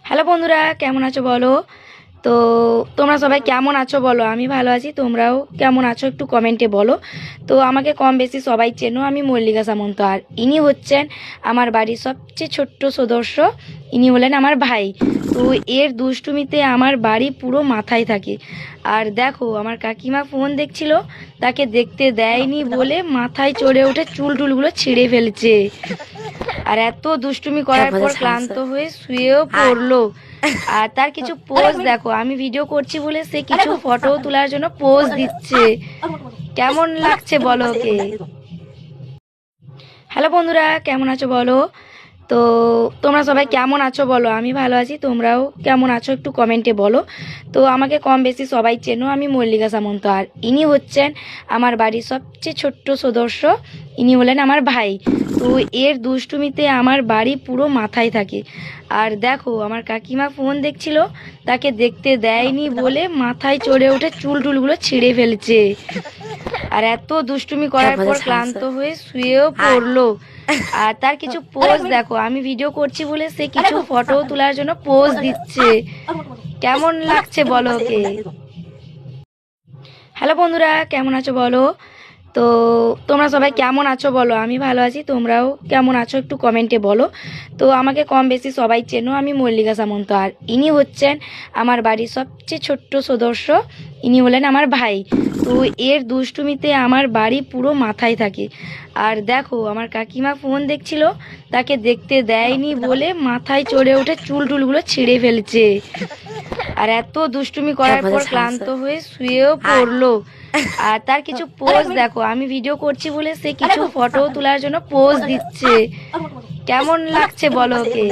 Hello বন্ধুরা, কেমন আছো বলো? তো তোমরা সবাই কেমন আছো বলো? আমি ভালো আছি, তোমরাও কেমন আছো একটু কমেন্টে বলো। তো আমাকে কম বেশি সবাই চেনো, আমি মল্লিকা সামন্ত। আর ইনি হচ্ছেন আমার বাড়ির সবচেয়ে ছোট্ট সদস্য। ইনি হলেন আমার ভাই। তো এর দুষ্টুমিতে আমার বাড়ি পুরো মাথায় থাকে। আর দেখো, আমার কাকিমা ফোন দেখছিল, তাকে দেখতে দেয়নি বলে মাথায় চড়ে উঠে চুল টুলগুলো ছিঁড়ে ফেলছে। আর এত দুষ্টুমি করার পর ক্লান্ত হয়ে শুয়েও পড়লো। আর তার কিছু পোজ দেখো, আমি ভিডিও করছি বলে সে কিছু ফটো তোলার জন্য পোজ দিচ্ছে। কেমন লাগছে বলো ওকে? হ্যালো বন্ধুরা, কেমন আছো বলো? তো তোমরা সবাই কেমন আছো বলো? আমি ভালো আছি, তোমরাও কেমন আছো একটু কমেন্টে বলো। তো আমাকে কম বেশি সবাই চেনো, আমি মল্লিকা সামন্ত। আর ইনি হচ্ছেন আমার বাড়ির সবচেয়ে ছোট্ট সদস্য। ইনি হলেন আমার ভাই। তো এর দুষ্টুমিতে আমার বাড়ি পুরো মাথায় থাকে। আর দেখো, আমার কাকিমা ফোন দেখছিল, তাকে দেখতে দেয়নি বলে মাথায় চড়ে উঠে চুল টুলগুলো ছিঁড়ে ফেলছে। আর এত দুষ্টুমি করার পর ক্লান্ত হয়ে শুয়েও পড়লো। আর তার কিছু পোজ দেখো, আমি ভিডিও করছি বলে সে কিছু ফটো তোলার জন্য পোজ দিচ্ছে। কেমন লাগছে বলো ওকে? হ্যালো বন্ধুরা, কেমন আছো বলো? তো তোমরা সবাই কেমন আছো বলো? আমি ভালো আছি, তোমরাও কেমন আছো একটু কমেন্টে বলো। তো আমাকে কম বেশি সবাই চেনো, আমি মল্লিকা সামন্ত। আর ইনি হচ্ছেন আমার বাড়ির সবচেয়ে ছোট্ট সদস্য। ইনি হলেন আমার ভাই। তো এর দুষ্টুমিতে আমার বাড়ি পুরো মাথায় থাকে। আর দেখো, আমার কাকিমা ফোন দেখছিল, তাকে দেখতে দেয়নি বলে মাথায় চড়ে উঠে চুল টুলগুলো ছিঁড়ে ফেলছে। আর এত দুষ্টুমি করার পর ক্লান্ত হয়ে শুয়েও পড়লো। আর তার কিছু পোজ দেখো, আমি ভিডিও করছি বলে সে কিছু ফটো তোলার জন্য পোজ দিচ্ছে। কেমন লাগছে বলো ওকে?